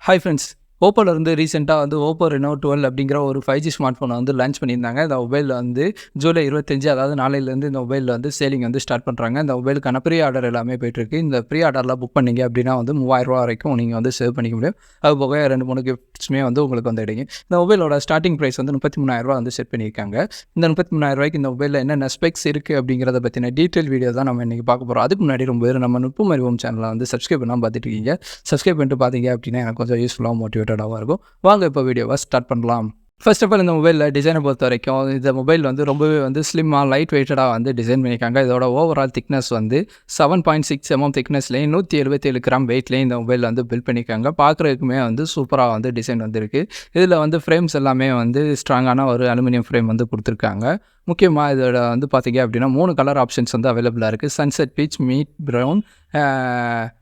Hi friends, ஓப்போலேருந்து ரீசெண்டாக வந்து Oppo Reno 12 அப்படிங்கிற ஒரு 5G ஸ்மார்ட் ஃபோனை வந்து லான்ச் பண்ணியிருந்தாங்க. இந்த மொபைலில் வந்து ஜூலை 25 அதாவது நாளையிலேருந்து இந்த மொபைலில் வந்து சேலிங் வந்து ஸ்டார்ட் பண்ணுறாங்க. இந்த மொபைலுக்கான ப்ரீ ஆர்டர் எல்லாமே போயிட்டுருக்கு. இந்த ப்ரீ ஆர்டர்லாம் புக் பண்ணிங்க அப்படின்னா வந்து ரூ. 3000 வரைக்கும் நீங்கள் வந்து சேவ் பண்ணிக்க முடியும். அது போக 2-3 கிஃப்ட்ஸுமே வந்து உங்களுக்கு வந்து கிடைக்கும். இந்த மொபைலோட ஸ்டார்டிங் ப்ரைஸ் வந்து ரூ. 33,000 வந்து செட் பண்ணியிருக்காங்க. இந்த ரூ. 33,000 இந்த மொபைலில் என்னென்ன ஸ்பெக்ஸ் இருக்குது அப்படிங்கிறத பற்றின டீட்டெயில் வீடியோ தான் நம்ம இன்றைக்கி பார்க்க போகிறோம். அதுக்கு முன்னாடி ரொம்ப நம்ம நுட்பம் அறிவோம் சேனலை வந்து சப்ஸ்கிரைப் பண்ணாமல் பார்த்துட்டு இருக்கீங்க. சப்ஸ்கிரைப் பண்ணிட்டு பார்த்தீங்க அப்படின்னா எனக்கு கொஞ்சம் யூஸ்ஃபுல்லாக மோட்டிவேட்டடாகவும் இருக்கும். வாங்க இப்போ வீடியோவை ஸ்டார்ட் பண்ணலாம். ஃபர்ஸ்ட் ஆஃப் ஆல் இந்த மொபைலில் டிசைனை பொறுத்த வரைக்கும் இந்த மொபைல் வந்து ரொம்பவே வந்து ஸ்லிம்மாக லைட் வெயிட்டடாக வந்து டிசைன் பண்ணியிருக்காங்க. இதோட ஓவரால் திக்னஸ் வந்து 7.6 mm திக்னஸ்லேயும் 177 கிராம் வெயிட்லேயும் இந்த மொபைலில் வந்து பில்ட் பண்ணியிருக்காங்க. பார்க்குறதுக்குமே வந்து சூப்பராக வந்து டிசைன் வந்துருக்கு. இதில் வந்து ஃப்ரேம்ஸ் எல்லாமே வந்து ஸ்ட்ராங்கான ஒரு அலுமினியம் ஃப்ரேம் வந்து கொடுத்துருக்காங்க. முக்கியமாக இதோட வந்து பார்த்திங்க அப்படின்னா 3 கலர் ஆப்ஷன்ஸ் வந்து அவைலபிளாக இருக்குது. சன்செட் பீச், மீட் ப்ரௌன்,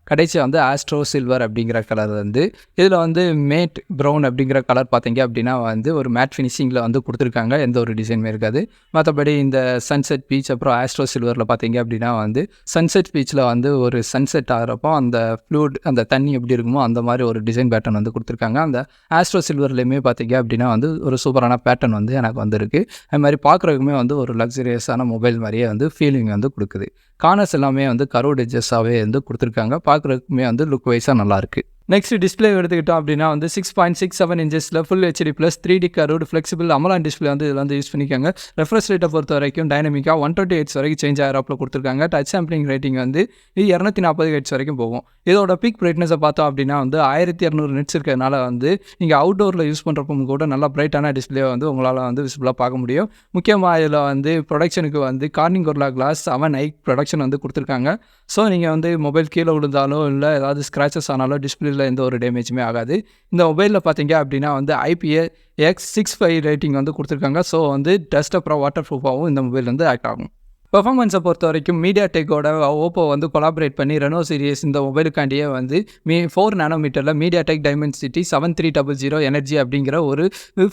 கடைசியாக வந்து ஆஸ்ட்ரோ சில்வர் அப்படிங்கிற கலர் வந்து இதில் வந்து மேட் ப்ரௌன் அப்படிங்கிற கலர் பார்த்திங்க அப்படின்னா வந்து ஒரு மேட் ஃபினிஷிங்கில் வந்து கொடுத்துருக்காங்க. எந்த ஒரு டிசைனுமே இருக்காது. மற்றபடி இந்த சன்செட் பீச் அப்புறம் ஆஸ்ட்ரோ சில்வரில் பார்த்திங்க அப்படின்னா வந்து சன்செட் பீச்சில் வந்து ஒரு சன்செட் ஆகிறப்போ அந்த ஃப்ளூட் அந்த தண்ணி எப்படி இருக்குமோ அந்த மாதிரி ஒரு டிசைன் பேட்டர்ன் வந்து கொடுத்துருக்காங்க. அந்த ஆஸ்ட்ரோ சில்வர்லேயுமே பார்த்திங்க அப்படின்னா வந்து ஒரு சூப்பரான பேட்டர்ன் வந்து எனக்கு வந்துருக்கு. அது மாதிரி பார்க்குறதுக்குமே வந்து ஒரு லக்ஸரியஸான மொபைல் மாதிரியே வந்து ஃபீலிங் வந்து கொடுக்குது. கார்னர்ஸ் எல்லாமே வந்து கர்வ்டு எட்ஜஸாகவே வந்து கொடுத்துருக்காங்க. பார்க்குறதுக்குமே வந்து லுக் வைஸாக நல்லாயிருக்கு. நெக்ஸ்ட் டிஸ்பிளே எடுத்துக்கிட்டோம் அப்படின்னா வந்து 6.67 இன்ச்சஸில் full HD plus 3D curved flexible AMOLED display வந்து இதில் வந்து யூஸ் பண்ணிக்காங்க. ரெஃப்ரெஷ் ரேட்டை பொறுத்த வரைக்கும் டைனமிக்காக 120 ஹெர்ட்ஸ் வரைக்கும் சேஞ்ச் ஆகிறப்பில் கொடுத்துருக்காங்க. டச் சாம்பிளிங் ரேட்டிங் வந்து 240 ஹெர்ட்ஸ் வரைக்கும் போகும். இதோட பீக் பிரைட்னஸை பார்த்தோம் அப்படின்னா வந்து 1200 நிட்ஸ் இருக்கிறதுனால வந்து நீங்கள் அவுட்டோரில் யூஸ் பண்ணுறப்போ கூட நல்லா பிரைட்டான டிஸ்பிளே வந்து உங்களால் வந்து விசிபிளாக பார்க்க முடியும். முக்கியமாக இதில் வந்து ப்ரொடக்ஷனுக்கு வந்து கார்னிங் கொர்லா கிளாஸ் 7i ப்ரொடக்ஷன் வந்து கொடுத்துருக்காங்க. ஸோ நீங்கள் வந்து மொபைல் கீழே விழுந்தாலோ இல்லை ஏதாவது ஸ்க்ராச்சஸ் ஆனாலோ டிஸ்பிளேல எந்த ஒரு டேமேஜுமே ஆகாது. இந்த மொபைலில் பார்த்தீங்க அப்படின்னா வந்து IPX65 ரேட்டிங் வந்து கொடுத்துருக்காங்க. ஸோ வந்து டஸ்ட் அப்புறம் வாட்டர் ப்ரூஃபாகவும் இந்த மொபைல் வந்து ஆக்ட் ஆகும். பெர்ஃபார்மன்ஸை பொறுத்த வரைக்கும் மீடியா டெக்கோட ஓப்போ வந்து கொலாபரேட் பண்ணி ரெனோ சீரியஸ் இந்த மொபைலுக்காண்டியே வந்து 4 நானோமீட்டரில் மீடியா டெக் டைமென்சிட்டி 7300 எனர்ஜி அப்படிங்கிற ஒரு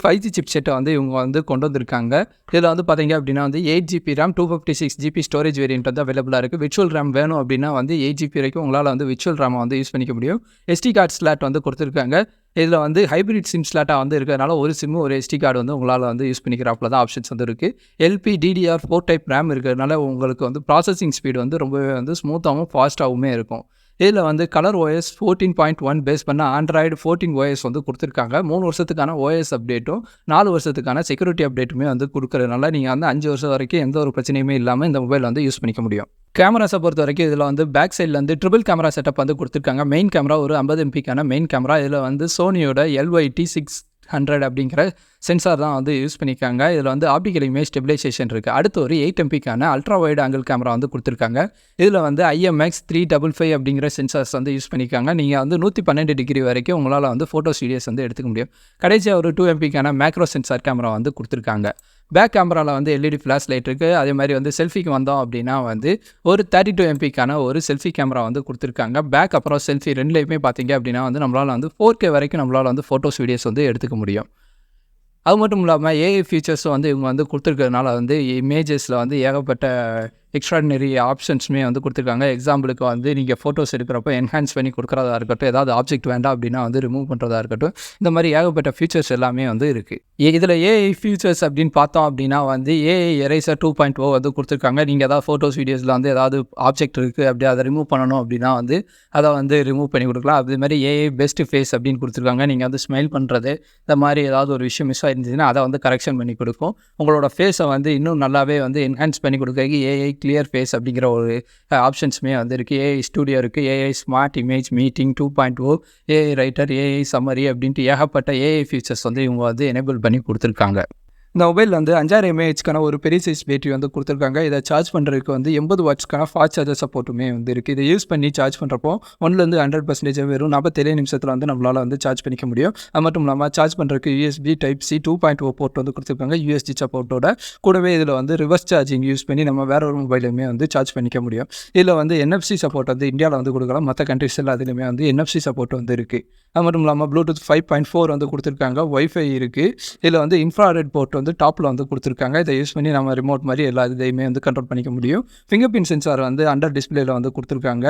5G சிப் செட்டை வந்து இவங்க வந்து கொண்டு வந்திருக்காங்க. இதில் வந்து பார்த்தீங்க அப்படின்னா வந்து 8GB RAM 256GB storage variant வந்து அவைலபிளாக இருக்குது. விர்ச்சுவல் ரேம் வேணும் அப்படின்னா வந்து 8GB வரைக்கும் உங்களால் வந்து விர்ச்சுவல் ரேமை வந்து யூஸ் பண்ணிக்க முடியும். SD கார்டு ஸ்லாட் வந்து கொடுத்துருக்காங்க. இதில் வந்து ஹைப்ரிட் சிம் ஸ்லாட்டாக வந்து இருக்கிறதுனால ஒரு சிம்மு ஒரு SD கார்டு வந்து உங்களால் வந்து யூஸ் பண்ணிக்கிறாப்புல தான் ஆப்ஷன்ஸ் வந்து இருக்குது. LPDDR4 டைப் ரேம் இருக்கிறதுனால உங்களுக்கு வந்து ப்ராசஸிங் ஸ்பீடு வந்து ரொம்பவே வந்து ஸ்மூத்தாகவும் ஃபாஸ்ட்டாகவுமே இருக்கும். இதில் வந்து கலர் OS 14.1 பேஸ் பண்ண ஆண்ட்ராய்டு 14 OS வந்து கொடுத்துருக்காங்க. 3 வருஷத்துக்கான OS அப்டேட்டும் 4 வருஷத்துக்கான செக்யூரிட்டி அப்டேட்டுமே வந்து கொடுக்குறதுனால நீங்கள் வந்து 5 வருஷம் வரைக்கும் எந்த ஒரு பிரச்சனையுமே இல்லாமல் இந்த மொபைல் வந்து யூஸ் பண்ணிக்க முடியும். கேமராஸை பொறுத்த வரைக்கும் இதில் வந்து பேக் சைடில் வந்து ட்ரிபிள் கேமரா செட்டப் வந்து கொடுத்துருக்காங்க. மெயின் கேமரா ஒரு 50 MP மெயின் கேமரா. இதில் வந்து சோனியோட LYT600 அப்படிங்கிற சென்சார் தான் வந்து யூஸ் பண்ணியிருக்காங்க. இதில் வந்து ஆப்டிக்கல் இமேஜ் ஸ்டெபிலைசேஷன் இருக்குது. அடுத்து ஒரு 8 MP ultra wide angle camera வந்து கொடுத்துருக்காங்க. இதில் வந்து IMX355 அப்படிங்கிற சென்சார்ஸ் வந்து யூஸ் பண்ணியிருக்காங்க. நீங்கள் வந்து 112 டிகிரி வரைக்கும் உங்களால் வந்து ஃபோட்டோஸ் வீடியோஸ் வந்து எடுத்துக்க முடியும். கடைசியாக ஒரு 2 MP மேக்ரோ சென்சார் கேமரா வந்து கொடுத்துருக்காங்க. பேக் கேமராவில் வந்து LED ஃப்ளாஷ் லைட் இருக்குது. அதே மாதிரி வந்து செல்ஃபிக்கு வந்தோம் அப்படின்னா வந்து ஒரு 32 MP ஒரு செல்ஃபி கேமரா வந்து கொடுத்துருக்காங்க. பேக் அப்புறம் செல்ஃபி ரெண்டுலேயுமே பார்த்தீங்க அப்படின்னா வந்து நம்மளால் வந்து 4K வரைக்கும் நம்மளால் வந்து ஃபோட்டோஸ் வீடியோஸ் வந்து எடுத்துக்க முடியும். அது மட்டும் இல்லாமல் AI ஃபீச்சர்ஸும் வந்து இவங்க வந்து கொடுத்துருக்கிறதுனால வந்து இமேஜஸில் வந்து ஏகப்பட்ட எக்ஸ்ட்ராடினரி ஆப்ஷன்ஸுமே வந்து கொடுத்துருக்காங்க. எக்ஸாம்பிளுக்கு வந்து நீங்கள் ஃபோட்டோஸ் எடுக்கிறப்போ என்ஹான்ஸ் பண்ணி கொடுக்குறதா இருக்கட்டும், ஏதாவது ஆப்ஜெக்ட் வேண்டாம் அப்படின்னா வந்து ரிமூவ் பண்ணுறதா இருக்கட்டும், இந்த மாதிரி ஏகப்பட்ட ஃபீச்சர்ஸ் எல்லாமே வந்து இருக்குது. இதில் AI ஃபீச்சர்ஸ் அப்படின்னு பார்த்தோம் அப்படின்னா வந்து AI எரேசர் 2.0 வந்து கொடுத்துருக்காங்க. நீங்கள் ஏதாவது ஃபோட்டோஸ் வீடியோஸில் வந்து ஏதாவது ஆப்ஜெக்ட் இருக்குது அப்படி அதை ரிமூவ் பண்ணணும் அப்படின்னா வந்து அதை வந்து ரிமூவ் பண்ணி கொடுக்கலாம். அதே மாதிரி AI பெஸ்ட் ஃபேஸ் அப்படின்னு கொடுத்துருக்காங்க. நீங்கள் வந்து ஸ்மைல் பண்ணுறது இந்த மாதிரி ஏதாவது ஒரு விஷயம் மிஸ் ஆயிருந்துச்சுன்னா அதை வந்து கரெக்ஷன் பண்ணி கொடுக்கும். உங்களோட ஃபேஸை வந்து இன்னும் நல்லாவே வந்து என்ஹான்ஸ் பண்ணி கொடுக்குறதுக்கு AI கிளியர் ஃபேஸ் அப்படிங்கிற ஒரு ஆப்ஷன்ஸுமே வந்து இருக்குது. AI ஸ்டூடியோ இருக்குது, AI smart image meeting 2.0, AI writer, AI summary அப்படின்ட்டு ஏகப்பட்ட AI ஃபீச்சர்ஸ் வந்து இவங்க வந்து எனேபிள் பண்ணி கொடுத்துருக்காங்க. இந்த மொபைலில் வந்து 5000 mAh ஒரு பெரிய சைஸ் பேட்டரி வந்து கொடுத்துருக்காங்க. இதை சார்ஜ் பண்ணுறதுக்கு வந்து 80 வாட்ஸ்க்கான ஃபாஸ்ட் சார்ஜர் சப்போர்ட்டுமே வந்து இருக்குது. இதை யூஸ் பண்ணி சார்ஜ் பண்ணுறப்போ 1லேருந்து 100% வெறும் 47 நிமிஷத்தில் வந்து நம்மளால் வந்து சார்ஜ் பண்ணிக்க முடியும். அது மட்டும் இல்லாமல் சார்ஜ் பண்ணுறதுக்கு USB Type-C 2.0 போர்ட் வந்து கொடுத்துருக்காங்க. USD சப்போர்ட்டோட கூடவே இதில் வந்து ரிவர்ஸ் சார்ஜிங் யூஸ் பண்ணி நம்ம வேற ஒரு மொபைலுமே வந்து சார்ஜ் பண்ணிக்க முடியும். இதில் வந்து NFC சப்போர்ட் வந்து இந்தியாவில் வந்து கொடுக்கலாம். மற்ற கண்ட்ரிஸில் அதுலேயுமே வந்து NFC சப்போர்ட் வந்து இருக்குது. அது மட்டும் இல்லாமல் Bluetooth 5.4 வந்து கொடுத்துருக்காங்க. Wi-Fi இருக்குது. இதில் வந்து இன்ஃப்ராரெட் போர்ட் வந்து டாப்பில் வந்து கொடுத்துருக்காங்க. இதை யூஸ் பண்ணி நம்ம ரிமோட் மாதிரி எல்லா இதையுமே வந்து கண்ட்ரோல் பண்ணிக்க முடியும். ஃபிங்கர் பிரிண்ட் சென்சார் வந்து அண்டர் டிஸ்பிளேல வந்து கொடுத்துருக்காங்க.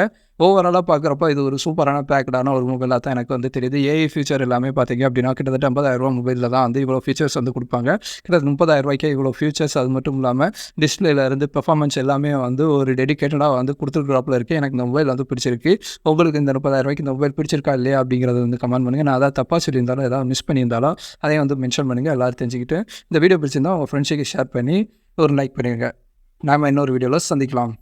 ஓவராலாக பார்க்குறப்ப இது ஒரு சூப்பரான பேக்டான ஒரு மொபைலாக தான் எனக்கு வந்து தெரியுது. ஏஐ ஃபியூச்சர் எல்லாமே பார்த்தீங்க அப்படின்னா கிட்டத்தட்ட ரூ. 50,000 மொபைலில் தான் வந்து இவ்வளோ ஃபீச்சர்ஸ் வந்து கொடுப்பாங்க. கிட்டத்தட்ட ரூ. 30,000 இவ்வளோ ஃபியூச்சர்ஸ், அது மட்டும் இல்லாமல் டிஸ்பிளேல இருந்து பெர்ஃபார்மன்ஸ் எல்லாமே வந்து ஒரு டெடிகேட்டடாக வந்து கொடுத்துருக்குறாப்புல இருக்குது. எனக்கு இந்த மொபைல் வந்து பிடிச்சிருக்கு. உங்களுக்கு இந்த ரூ. 30,000 இந்த மொபைல் பிடிச்சிருக்கா இல்லையா அப்படிங்கிறத வந்து கமெண்ட் பண்ணுங்கள். நான் அதாவது தப்பாக சொல்லியிருந்தாலும் ஏதாவது மிஸ் பண்ணியிருந்தாலும் அதையும் வந்து மென்ஷன் பண்ணுங்கள். எல்லோரும் தெரிஞ்சுக்கிட்டு இந்த வீடியோ பிடிச்சிருந்தா உங்கள் ஃப்ரெண்ட்ஸுக்கு ஷேர் பண்ணி ஒரு லைக் பண்ணிடுங்க. நாம் இன்னொரு வீடியோவில் சந்திக்கலாம்.